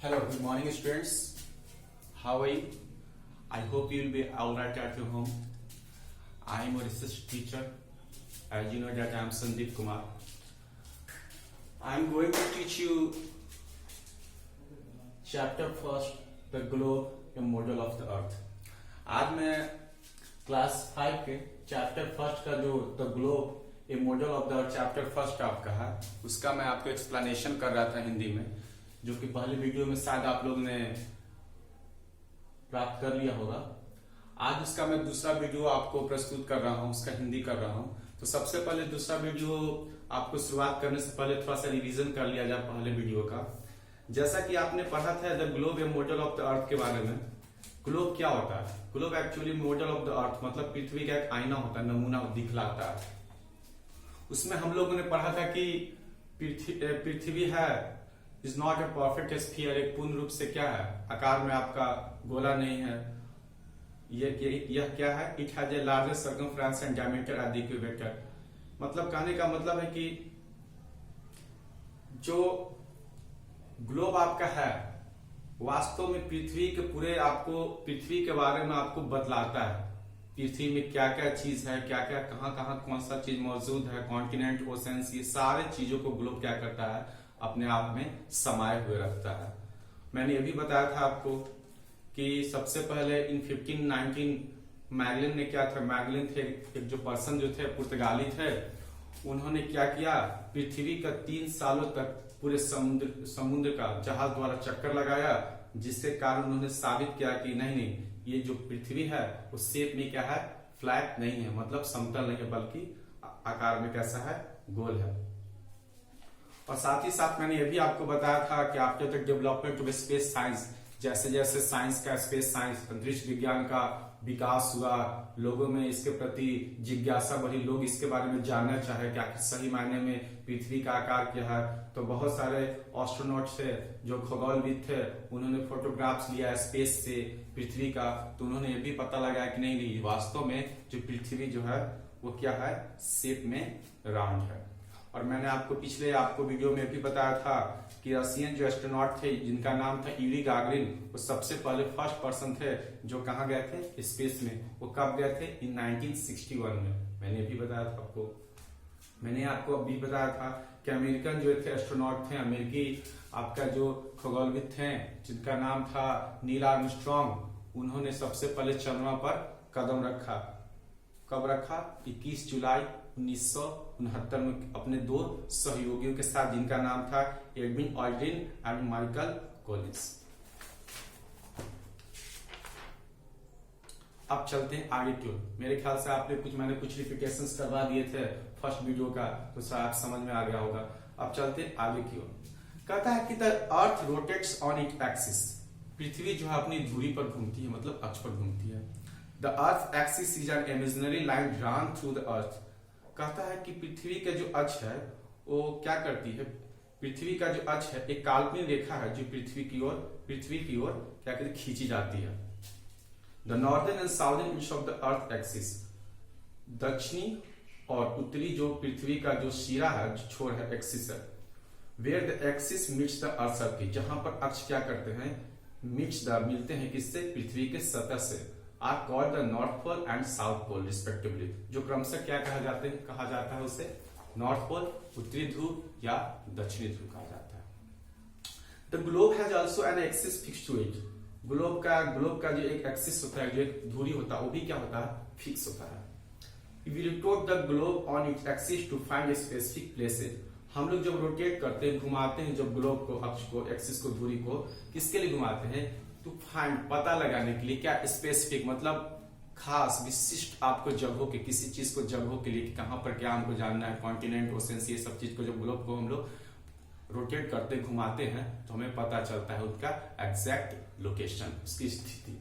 Hello, good morning students. How are you? I hope you will be alright at your home. I am a research teacher. As you know that I am Sandeep Kumar. I am going to teach you chapter first, the globe, a model of the earth. आज मैं class 5 के chapter first का जो the globe A model of the earth chapter first आपका है, उसका मैं आपको एक्सप्लेनेशन कर रहा था हिंदी में, जो कि पहले वीडियो में शायद आप लोग ने प्राप्त कर लिया होगा। आज उसका मैं दूसरा वीडियो आपको प्रस्तुत कर रहा हूं, उसका हिंदी कर रहा हूं। तो सबसे पहले दूसरा वीडियो आपको शुरुआत करने से पहले थोड़ा सा रिवीजन कर लिया जाए पहले वीडियो का। जैसा कि आपने पढ़ा था the globe A model of the अर्थ के बारे में। ग्लोब क्या होता है? Globe actually model of the अर्थ मतलब पृथ्वी का एक आईना होता है, नमूना दिखलाता है। उसमें हम लोगों ने पढ़ा था कि पृथ्वी है is not a perfect sphere, एक पूर्ण रूप से क्या है, आकार में आपका गोला नहीं है। यह क्या है? It has a larger circumference and diameter at the equator. मतलब कहने का मतलब है कि जो ग्लोब आपका है वास्तव में पृथ्वी के पूरे आपको पृथ्वी के बारे में आपको बतलाता है। पृथ्वी में क्या क्या चीज है, क्या क्या कहाँ कहाँ कौन सा चीज मौजूद है, कॉन्टिनेंट, ओशंस, ये सारे चीजों को ग्लोब क्या करता है, अपने आप में समाये हुए रखता है। मैंने ये भी बताया था आपको कि सबसे पहले इन 1519 मैगलिन ने क्या था, मैगलिन थे एक जो पर्सन जो थे पुर्तगाली थे, उन्होंने क्या किया, पृथ्वी का 3 सालों तक पूरे समुद्र का जहाज द्वारा चक्कर लगाया, जिससे कारण उन्होंने साबित किया कि नहीं ये जो पृथ्वी है वो शेप में क्या है, फ्लैट नहीं है, मतलब समतल नहीं है, बल्कि आकार में कैसा है, गोल है। और साथ ही साथ मैंने ये भी आपको बताया था कि after the development of space science, जैसे जैसे साइंस का, स्पेस साइंस, अंतरिक्ष विज्ञान का विकास हुआ, लोगों में इसके प्रति जिज्ञासा बढ़ी, लोग इसके बारे में जानना चाहे क्या सही मायने में पृथ्वी का आकार क्या है। तो बहुत सारे एस्ट्रोनॉट थे जो खगोलविद थे, उन्होंने फोटोग्राफ्स लिया स्पेस से पृथ्वी का, तो उन्होंने ये भी पता लगाया कि नहीं वास्तव में जो पृथ्वी जो है वो क्या है, शेप में राउंड है। और मैंने आपको पिछले वीडियो में भी बताया था कि रशियन जो एस्ट्रोनॉट थे जिनका नाम था यूरी गागरिन, वो सबसे पहले फर्स्ट पर्सन थे जो कहाँ गए थे, स्पेस में। वो कब गए थे? इन 1961 में। मैंने भी बताया था आपको, मैंने आपको अभी बताया था कि अमेरिकन जो थे एस्ट्रोनॉट थे, अमेरिकी आपका जो खगोलविद थे जिनका नाम था नील आर्मस्ट्रॉन्ग, उन्होंने सबसे पहले चंद्रमा पर कदम रखा। कब रखा? 21 जुलाई 1969 में अपने 2 सहयोगियों के साथ, जिनका नाम था Edwin Aldrin and Michael Collins. अब चलते हैं आगे की ओर। मेरे ख्याल से मैंने कुछ रिपीटेशंस करवा दिए थे फर्स्ट वीडियो का, तो शायद समझ में आ गया होगा। अब चलते हैं आगे की ओर। कहता है कि the earth rotates on it axis, पृथ्वी जो है अपनी धुरी पर घूमती है, मतलब अक्ष पर घूमती है। The earth axis is an imaginary line drawn through the earth. कहता है कि पृथ्वी का जो अक्ष है वो क्या करती है, पृथ्वी का जो अक्ष है एक काल्पनिक रेखा है जो पृथ्वी की ओर क्या कहते खींची जाती है। The northern and southern edge of the earth axis, दक्षिणी और उत्तरी जो पृथ्वी का जो सिरा है, जो छोर है, एक्सिस है। Where the axis meets the earth surface, जहां पर अक्ष क्या करते हैं, मिलते हैं किससे, पृथ्वी के सतह से, are called the north pole and south pole respectively, जो क्रमशः क्या कहा जाता है उसे नॉर्थ पोल, उत्तरी ध्रुव या दक्षिणी ध्रुव कहा जाता है। The globe has also an axis fix to it, globe का जो एक एक्सिस होता है, जो एक धुरी होता है, वो भी क्या होता है, फिक्स होता है। We rotate the globe on its axis to find specific places, हम लोग जब रोटेट करते हैं, घुमाते हैं जब ग्लोब को, अक्ष को, एक्सिस को, धुरी को, किसके लिए घुमाते हैं, टू फाइंड, पता लगाने के लिए, क्या स्पेसिफिक मतलब खास विशिष्ट आपको जगहों के, किसी चीज को जगहों के लिए कि कहां पर क्या हमको जानना है, कॉन्टिनेंट, ओशंस, ये सब चीज को जब ग्लोब को हम लोग रोटेट करते घुमाते हैं तो हमें पता चलता है उसका एग्जैक्ट लोकेशन, उसकी स्थिति।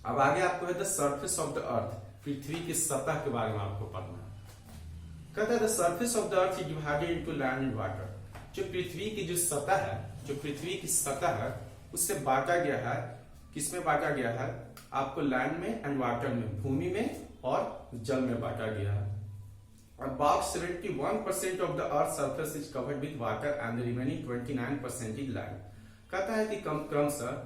अब आगे आपको है the surface of the earth, पृथ्वी की सतह के बारे में आपको पढ़ना है। कहता है the surface of the earth is divided into land and water, जो पृथ्वी की जो सतह है, जो पृथ्वी की सतह है उससे बांटा गया है, किसमें बांटा गया है, आपको लैंड में एंड वाटर में, भूमि में और जल में बांटा गया है। About 71% of the Earth's surface is covered with water and the remaining 29% is land. कहता है कि क्रमशः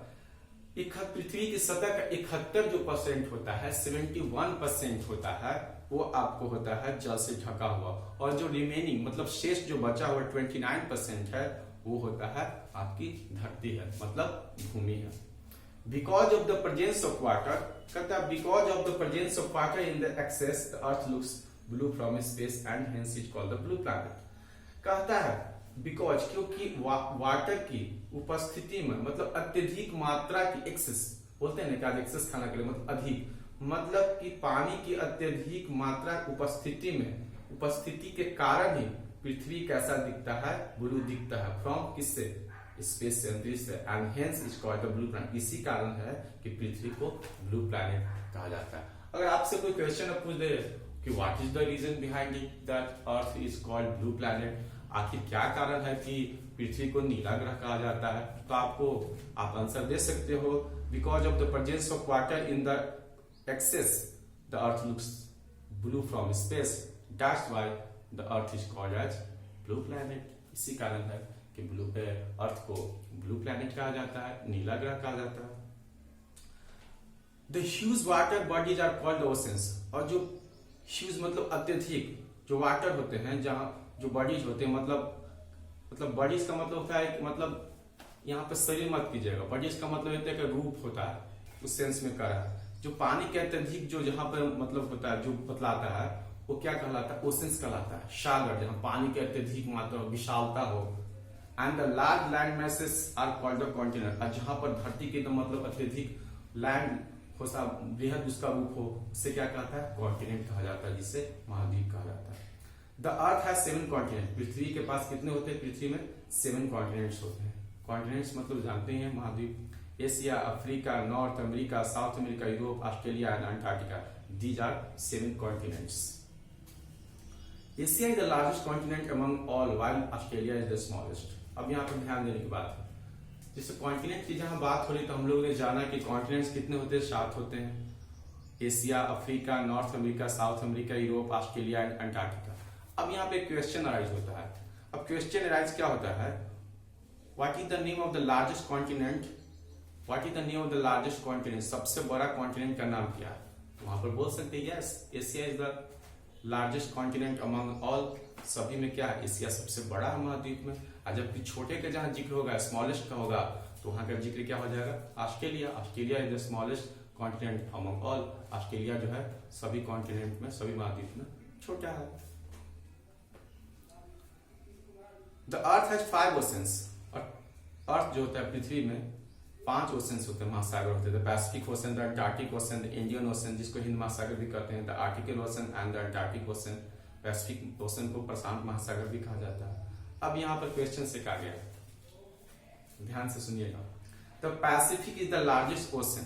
पृथ्वी की सतह का 71% होता है, 71% होता है, वो आपको होता है जल से ढका हुआ, और जो रिमेनिंग मतलब शेष जो बचा हुआ 29% है वो होता है आपकी धरती है, मतलब भूमि है। Because of the presence of water, कहता है because of the presence of water in the excess the earth looks blue from space and hence is called the blue planet. कहता है बिकॉज क्योंकि वाटर की उपस्थिति में, मतलब अत्यधिक मात्रा की, एक्सेस बोलते हैं ना, क्या एक्सेस खाना के लिए मतलब अधिक, मतलब कि पानी की अत्यधिक मात्रा उपस्थिति में, उपस्थिति के कारण ही पृथ्वी कैसा दिखता है, ब्लू दिखता है। फ्रॉम किससे, स्पेस से, अंतरिक्ष से, and hence is called the blue planet. इसी कारण है कि पृथ्वी को ब्लू प्लैनेट कहा जाता है। अगर आपसे कोई क्वेश्चन पूछ दे कि what is the reason behind it that earth is called blue planet, आखिर क्या कारण है कि पृथ्वी को नीला ग्रह कहा जाता है, तो आप आंसर दे सकते हो because of the presence of water in the excess the earth looks blue from space, that's why the earth is called as blue planet. इसी कारण है कि अर्थ को ब्लू प्लैनेट कहा जाता है, नीला ग्रह कहा जाता है। The huge water bodies are called oceans, और जो ह्यूज मतलब अत्यधिक जो वाटर होते हैं, जहां जो बॉडीज होते हैं, मतलब बॉडीज का मतलब होता है, मतलब यहाँ पे शरीर मत कीजिएगा, बॉडीज का मतलब होता है कि रूप होता है, उस सेंस में करा है। जो पानी के अत्यधिक जो जहां पर मतलब होता है, जो बतलाता है, वो क्या कहलाता है, ओशंस कहलाता है, सागर, जहां पानी के अत्यधिक मात्रा विशालता हो। And the large land masses are called the continent, और जहां पर धरती के मतलब अत्यधिक लैंड हो, बृहद उसका रूप हो, उससे क्या कहता है, कॉन्टिनेंट कहा जाता है, जिसे महाद्वीप कहा जाता है। द अर्थ हैज 7 कॉन्टिनेंट, पृथ्वी के पास कितने होते हैं, पृथ्वी में 7 कॉन्टिनेंट्स होते हैं। कॉन्टिनेंट्स मतलब जानते हैं महाद्वीप, Asia, Africa, North America, South America, Europe, Australia and Antarctica, these are 7 continents. Asia is the largest continent among all while Australia is the smallest. अब यहाँ पर ध्यान देने की बात है, जैसे कॉन्टिनेंट की जहां बात हो रही तो हम लोग ने जाना कि कॉन्टिनेंट्स कितने होते हैं, 7 होते हैं, Asia, Africa, North America, South America, Europe, Australia and Antarctica. अब यहाँ पे क्वेश्चन अराइज होता है, अब क्वेश्चन अराइज क्या होता है, what is the name of the largest continent, what is the name of the largest continent, सबसे बड़ा कॉन्टिनेंट का नाम क्या है। तो वहां पर बोल सकते हैं yes, Asia is the largest continent among all, सभी में क्या है, एशिया सबसे बड़ा है महाद्वीप में। और जबकि छोटे का जहां जिक्र होगा, स्मॉलेस्ट का होगा, तो वहां का जिक्र क्या हो जाएगा, Australia. Australia is the smallest continent among all, Australia जो है सभी कॉन्टिनेंट में, सभी महाद्वीप में छोटा है। द अर्थ हैज 5 ओशंस, और अर्थ जो होता है पृथ्वी में 5 ओशंस होते हैं, महासागर होते हैं। The Pacific ocean, the Antarctic ocean, the Indian ocean जिसको हिंद महासागर भी कहते हैं, the article ocean and the Antarctic ocean. Pacific ocean को प्रशांत महासागर भी कहा जाता है। अब यहाँ पर क्वेश्चन से कहा गया, ध्यान से सुनिएगा, the Pacific is the largest ocean.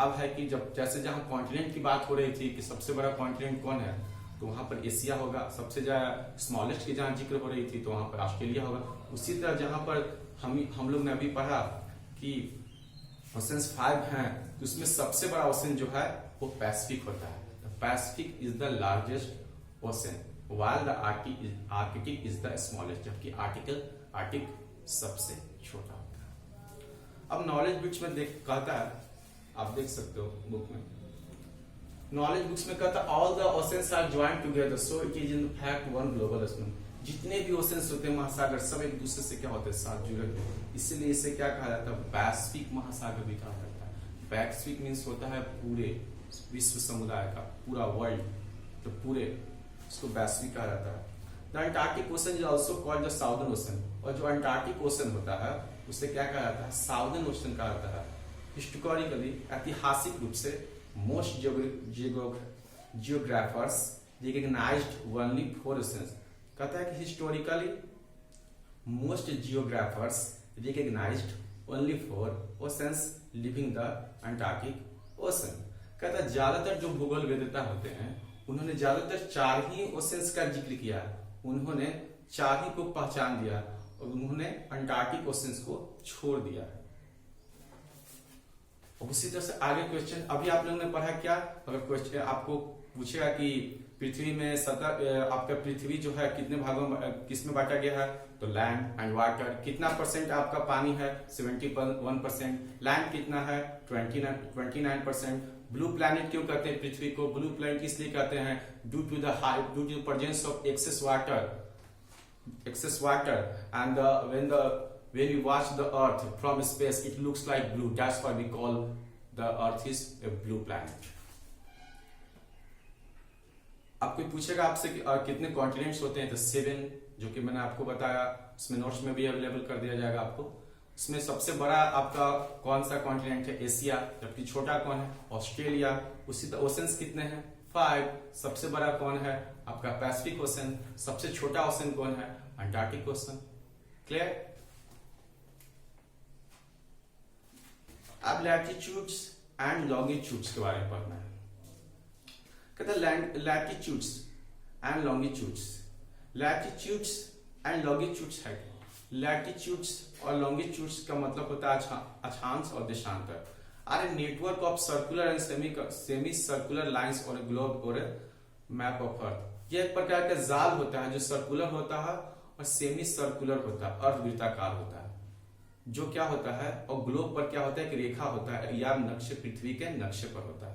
अब है कि जब जैसे जहां कॉन्टिनेंट की बात हो रही थी कि सबसे बड़ा कॉन्टिनेंट कौन है, तो वहां पर एशिया होगा। सबसे ज्यादा स्मॉलेस्ट की जहां जिक्र हो रही थी तो वहां पर ऑस्ट्रेलिया होगा। उसी तरह जहां पर हम लोग ने अभी पढ़ा कि ओशंस 5 हैं, तो उसमें सबसे बड़ा ओशन जो है वो पैसिफिक होता है। Pacific is the largest ocean while the Arctic is the smallest, जबकि आर्टिक सबसे छोटा होता है। अब नॉलेज बुक्स में कहता है, आप देख सकते हो बुक में, नॉलेज बुक्स में कहता है all the oceans are joined together so it is in fact one global ocean. जितने भी ओशंस होते हैं, महासागर, सब एक दूसरे से क्या होते हैं, साथ जुड़े हुए, इसलिए इसे क्या कहा जाता है, पैसिफिक महासागर भी कहा जाता है। पैसिफिक मीन्स होता है पूरे विश्व समुदाय का, पूरा वर्ल्ड, तो पूरे इसको पैसिफिक कहा जाता है। The Antarctic ocean is also called the southern ocean, और जो अंटार्कटिक ओशन होता है उसे क्या कहा जाता है, साउदर्न ओशन कहा जाता है। हिस्टोरिकली, ऐतिहासिक रूप से, most geographers recognized only 4 oceans. कहता है कि historically most geographers recognized only 4 oceans leaving the Antarctic ocean. कहता है ज्यादातर जो भूगोल वेदता होते हैं उन्होंने ज्यादातर 4 ही ओशंस का जिक्र किया, उन्होंने 4 ही को पहचान दिया और उन्होंने अंटार्कटिक ओशंस को छोड़ दिया है। उसी तरह से आगे क्वेश्चन, अभी आप लोगों ने पढ़ा क्या, अगर क्वेश्चन आपको पूछेगा कि पृथ्वी में आपका पृथ्वी जो है कितने भागों में किस में बांटा गया है, तो लैंड एंड वाटर। कितना परसेंट आपका पानी है, 71%। लैंड कितना है, 29%। ब्लू प्लैनेट क्यों कहते हैं पृथ्वी को, ब्लू प्लैनेट इसलिए कहते हैं due to presence of excess water and when we watch the earth from space it looks like blue, that's why we call the earth is a blue planet। अब कोई पूछेगा आपसे कि कितने कॉन्टिनेंट्स होते हैं, तो 7, जो कि मैंने आपको बताया, उसमें नोट्स में भी अवेलेबल कर दिया जाएगा आपको। उसमें सबसे बड़ा आपका कौन सा कॉन्टिनेंट है, एशिया, जबकि छोटा कौन है, ऑस्ट्रेलिया। उसी तरह ओशंस कितने हैं, 5। सबसे बड़ा कौन है आपका पैसिफिक ओशन, सबसे छोटा ओशन कौन है, अंटार्कटिक ओशन। क्लियर। अब लैटिट्यूड्स एंड लॉन्गिट्यूड्स के बारे में पढ़ना है। कहते latitudes and longitudes. Latitudes and longitudes है, लैटिट्यूड्स और लॉन्गिट्यूड्स का मतलब होता है अक्षांश और देशांतर। Are a network of circular and semi circular lines और ग्लोब और मैप ऑफ अर्थ। यह एक प्रकार का जाल होता है जो सर्कुलर होता है और सेमी सर्कुलर होता है, अर्धवृत्ताकार होता है, जो क्या होता है, और ग्लोब पर क्या होता है, एक रेखा होता है या नक्शे, पृथ्वी के नक्शे पर होता है।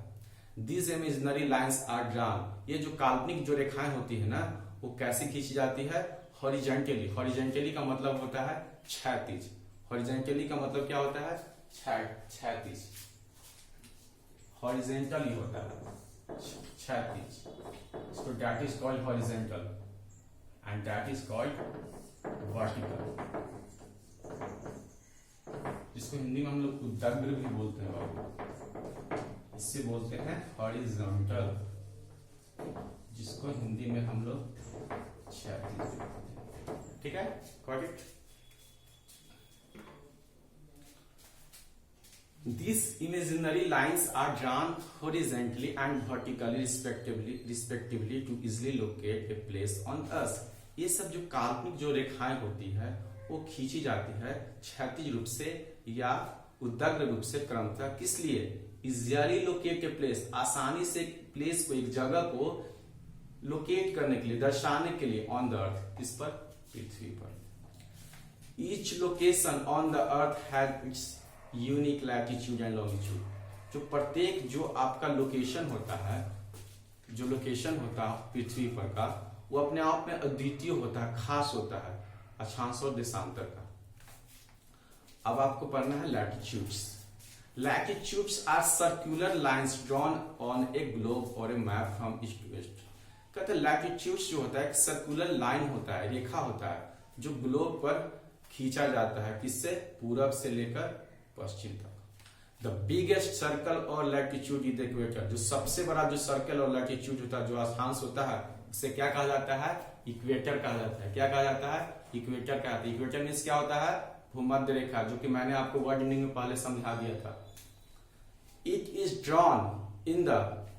These imaginary lines are drawn। ये जो काल्पनिक जो रेखाएं होती है ना, वो कैसे खींची जाती है, हॉरिजेंटली। हॉरिजेंटली का मतलब होता है क्षैतिज। हॉरिजेंटली का मतलब क्या होता है, क्षैतिज। हॉरिजेंटली होता है क्षैतिज, so that is called horizontal and that is called vertical, जिसको हिंदी में हम लोग उद्दग्र भी बोलते हैं बाबू, इससे बोलते हैं हॉरिजॉन्टल, जिसको हिंदी में हम लोग क्षैतिज बोलते हैं। ठीक है, got it. These imaginary lines are drawn horizontally and vertically respectively to easily locate a place on earth। ये सब जो काल्पनिक जो रेखाएं होती है वो खींची जाती है क्षैतिज रूप से या उद्दग्र रूप से क्रमशः। किस लिए, इजिली लोकेट ए प्लेस, आसानी से प्लेस को, एक जगह को लोकेट करने के लिए, दर्शाने के लिए, ऑन द अर्थ, किस पर, पृथ्वी पर। Each location on the earth has its unique latitude and longitude. जो प्रत्येक जो आपका लोकेशन होता है, जो लोकेशन होता है पृथ्वी पर का, वो अपने आप में अद्वितीय होता है, खास होता है, अक्षांश और देशांतर का। अब आपको पढ़ना है latitudes. Latitudes are circular lines drawn on a globe or a map from east to west। कहते हैं लैटिट्यूड्स जो होता है एक सर्कुलर लाइन होता है, रेखा होता है, जो ग्लोब पर खींचा जाता है, किससे, पूरब से लेकर पश्चिम तक। द बिगेस्ट सर्कल और लैटिट्यूड इज इक्वेटर। जो सबसे बड़ा जो सर्कल और लैटिट्यूड होता है, जो अक्षांश होता है, उसे क्या कहा जाता है, इक्वेटर कहा जाता है। क्या कहा जाता है, इक्वेटर कहा जाता है। इक्वेटर मीन्स क्या होता है, भूमध्य रेखा, जो कि मैंने आपको वर्ड मीनिंग में पहले समझा दिया था। It is drawn in the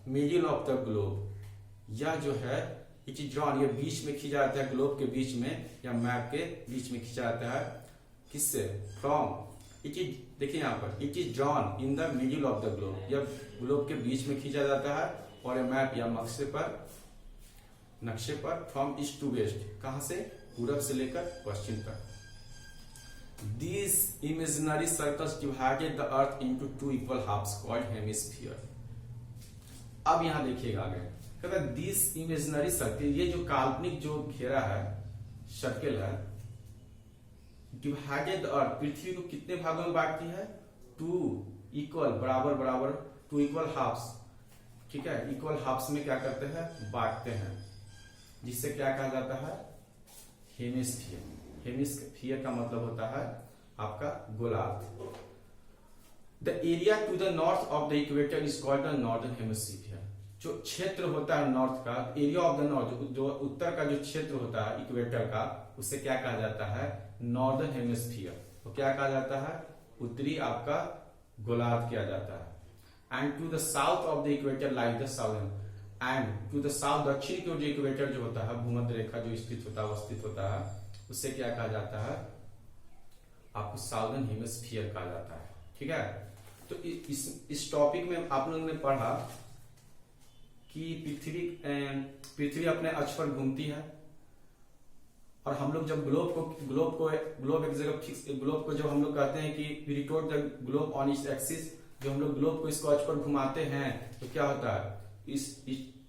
middle of the globe. यह जो है इट इज ड्रॉन, ये बीच में खींचा जाता है, ग्लोब के बीच में या मैप के बीच में खींचा जाता है, किससे, फ्रॉम। इट इज, देखिए यहाँ पर, it is drawn in the middle of the globe, यह ग्लोब के बीच में खींचा जाता है, और ये मैप या नक्शे पर फ्रॉम ईस्ट टू वेस्ट, कहां से, पूरब से लेकर पश्चिम तक। These imaginary circles divided the earth into 2 equal halves called hemisphere। अब यहां देखिएगा आगे, कहता है दिस इमेजिनरी सर्कल, ये जो काल्पनिक जो घेरा है, सर्कल है, डिवाइडेड अर्थ, पृथ्वी को कितने भागों में बांटती है, 2 इक्वल, बराबर बराबर, 2 इक्वल हाफ्स। ठीक है, इक्वल हाफ्स में क्या करते हैं, बांटते हैं, जिससे क्या कहा जाता है, हेमिस्फीयर। हेमिस्फीयर का मतलब होता है आपका गोलार्ध। The area to the north of the equator is called the northern hemisphere. जो क्षेत्र होता है नॉर्थ का, एरिया ऑफ द नॉर्थ, जो उत्तर का जो क्षेत्र होता है इक्वेटर का, उसे क्या कहा जाता है, नॉर्दर्न हेमिस्फीयर। तो क्या कहा जाता है, उत्तरी आपका गोलार्ध किया जाता है। And to the south of the equator like the southern, and to the south, दक्षिण की ओर जो इक्वेटर जो होता है, भूमध्य रेखा जो स्थित होता है, अवस्थित होता है, उसे क्या कहा जाता है, आपको साउदर्न हेमिस्फीयर कहा जाता है। ठीक है, तो इस टॉपिक में आप लोगों ने पढ़ा कि पृथ्वी अपने अक्ष पर घूमती है, और हम लोग जब ग्लोब एक जगह फिक्स, ग्लोब को जब हम लोग कहते हैं कि rotate the globe on its axis, जो हम लोग ग्लोब को इसको अक्ष पर घुमाते हैं तो क्या होता है,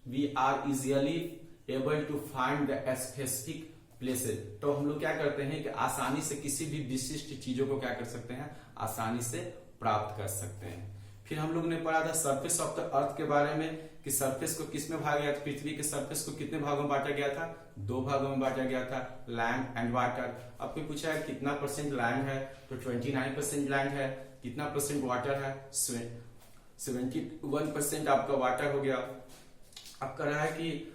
we are easily able to find the specific places. तो हम लोग क्या करते हैं कि आसानी से किसी भी विशिष्ट चीजों को क्या कर सकते हैं, आसानी से प्राप्त कर सकते हैं। फिर हम लोग ने पढ़ा था सरफेस ऑफ द अर्थ के बारे में, कि सरफेस को किस में भागा गया था, पृथ्वी के सरफेस को कितने भागों में बांटा गया था, 2 भागों में बांटा गया था, लैंड एंड वाटर। अब कोई पूछा है कितना % लैंड है, तो 29% लैंड है, कितना % वाटर है, 71% आपका वाटर हो गया। अब कह रहा है कि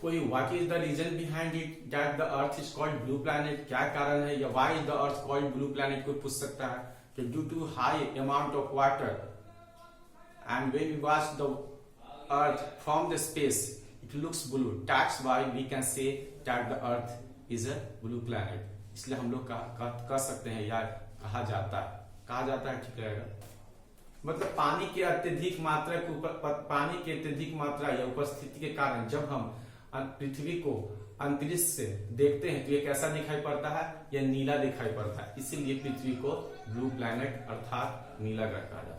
कोई what is the reason behind it that the earth is called blue planet, क्या कारण है, या why is the earth called blue planet, कोई पूछ सकता है। कि due to high amount of water and when we watch the earth from the space it looks blue, that's why we can say that the earth is a blue planet। इसलिए हम लोग कह सकते हैं यार, कहा जाता है ठीक रहेगा, मतलब पानी की अत्यधिक मात्रा या उपस्थिति के कारण जब हम पृथ्वी को अंतरिक्ष से देखते हैं तो ये कैसा दिखाई पड़ता है, यह नीला दिखाई पड़ता है, इसीलिए पृथ्वी को ब्लू प्लैनेट अर्थात नीला ग्रह कहा जाता है।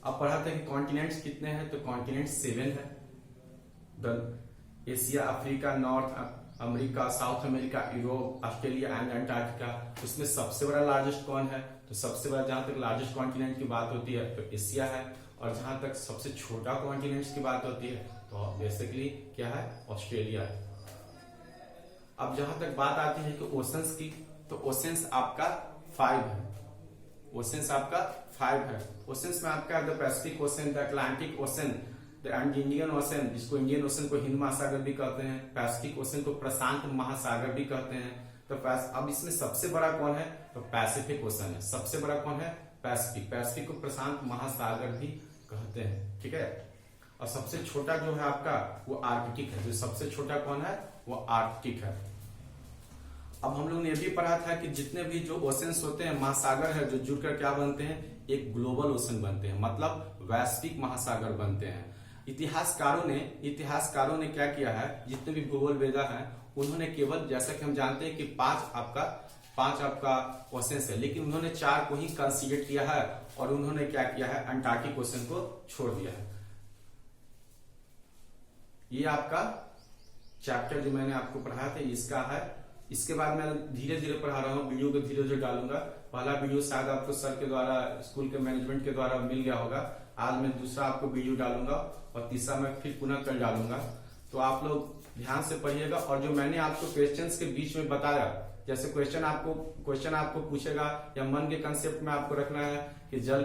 अब पढ़ा था कि कॉन्टिनेंट्स कितने हैं, तो कॉन्टिनेंट 7 है। Asia, Africa, North America, South America, Europe, Australia and Antarctica. उसमें सबसे बड़ा लार्जेस्ट कौन है, तो सबसे बड़ा जहां तक लार्जेस्ट कॉन्टिनेंट की बात होती है तो एशिया है, और जहां तक सबसे छोटा कॉन्टिनेंट्स की बात होती है तो बेसिकली क्या है, ऑस्ट्रेलिया है। अब जहां तक बात आती है कि ओशंस की, तो ओशंस आपका 5 है, ओशंस आपका 5 है। ओशंस में आपका the Pacific ocean, the Atlantic ocean, the Indian ocean, जिसको इंडियन ओशन को हिंद महासागर भी कहते हैं, पैसिफिक ओशन को प्रशांत महासागर भी कहते हैं। तो अब इसमें सबसे बड़ा कौन है, तो पैसिफिक ओशन है, सबसे बड़ा कौन है, पैसिफिक को प्रशांत महासागर भी कहते हैं, ठीक है। और सबसे छोटा जो है आपका वो आर्कटिक है, जो सबसे छोटा कौन है, वो आर्कटिक है। अब हम लोग ने ये भी पढ़ा था कि जितने भी जो ओशंस होते हैं, महासागर है, जो जुड़कर क्या बनते हैं, एक ग्लोबल ओशन बनते हैं, मतलब वैश्विक महासागर बनते हैं। इतिहासकारों ने क्या किया है, जितने भी भूगोल वेदा हैं उन्होंने केवल, जैसा कि हम जानते हैं कि 5 आपका ओशंस है, लेकिन उन्होंने 4 को ही कंसीडर किया है, और उन्होंने क्या किया है, अंटार्कटिक ओशन को छोड़ दिया है। ये आपका चैप्टर जो मैंने आपको पढ़ाया था इसका है। इसके बाद मैं धीरे धीरे पढ़ा रहा हूँ, वीडियो को धीरे धीरे डालूंगा। पहला वीडियो शायद आपको सर के द्वारा, स्कूल के मैनेजमेंट के द्वारा मिल गया होगा, आज मैं दूसरा आपको वीडियो डालूंगा, और तीसरा मैं फिर पुनः कल डालूंगा। तो आप लोग ध्यान से पढ़िएगा, और जो मैंने आपको क्वेश्चंस के बीच में बताया, जैसे क्वेश्चन आपको पूछेगा या मन के कंसेप्ट में आपको रखना है कि जल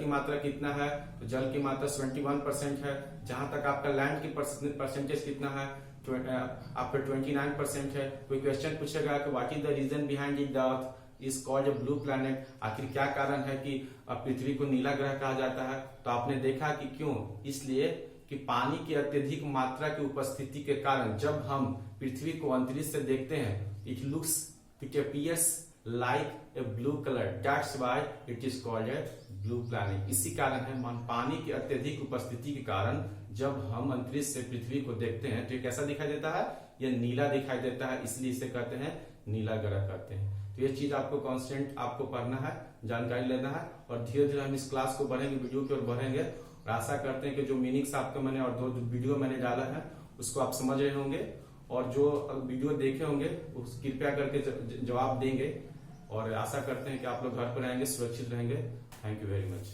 की मात्रा कितना है, तो जल की मात्रा 71% है। जहां तक आपका लैंड की परसेंटेज कितना है, आपका 29% है। कोई क्वेश्चन पूछेगा कि what is the reason behind it the earth is called a blue planet, आखिर क्या कारण है कि पृथ्वी को नीला ग्रह कहा जाता है, तो आपने देखा कि क्यों, इसलिए कि पानी की अत्यधिक मात्रा की उपस्थिति के कारण जब हम पृथ्वी को अंतरिक्ष से देखते हैं, it appears like a blue color, that's why it is called a blue planet। इसी कारण है, पानी की अत्यधिक उपस्थिति के कारण जब हम अंतरिक्ष से पृथ्वी को देखते हैं तो ये कैसा दिखाई देता है, ये नीला दिखाई देता है, इसलिए इसे कहते हैं नीला ग्रह कहते हैं। तो ये चीज आपको कांस्टेंट आपको पढ़ना है, जानकारी लेना है, और धीरे धीरे हम इस क्लास को बढ़ेंगे, वीडियो की ओर बढ़ेंगे, और आशा करते हैं कि जो मीनिंग्स आपको मैंने और 2 वीडियो मैंने डाला है उसको आप समझ रहे होंगे, और जो वीडियो देखे होंगे उस कृपया करके जवाब देंगे, और आशा करते हैं कि आप लोग घर पर रहेंगे, सुरक्षित रहेंगे। Thank you very much.